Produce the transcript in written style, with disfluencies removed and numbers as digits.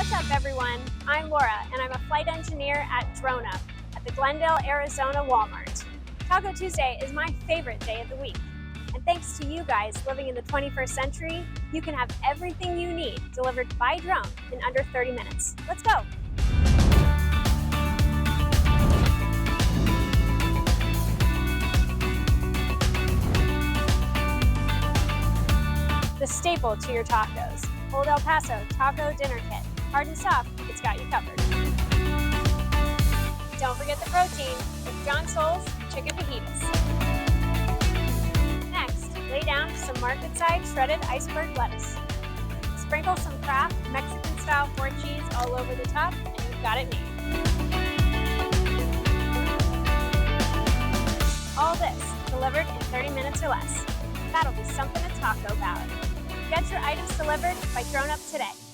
What's up, everyone? I'm Laura, and I'm a flight engineer at DroneUp at the Glendale, Arizona Walmart. Taco Tuesday is my favorite day of the week. And thanks to you guys living in the 21st century, you can have everything you need delivered by drone in under 30 minutes. Let's go. The staple to your tacos, Old El Paso Taco Dinner Kit. Hard and soft, it's got you covered. Don't forget the protein with John Soul's Chicken Fajitas. Next, lay down some market-side shredded iceberg lettuce. Sprinkle some Kraft Mexican-style Fort cheese all over the top, and you've got it made. All this delivered in 30 minutes or less. That'll be something to talk about. Get your items delivered by DroneUp today.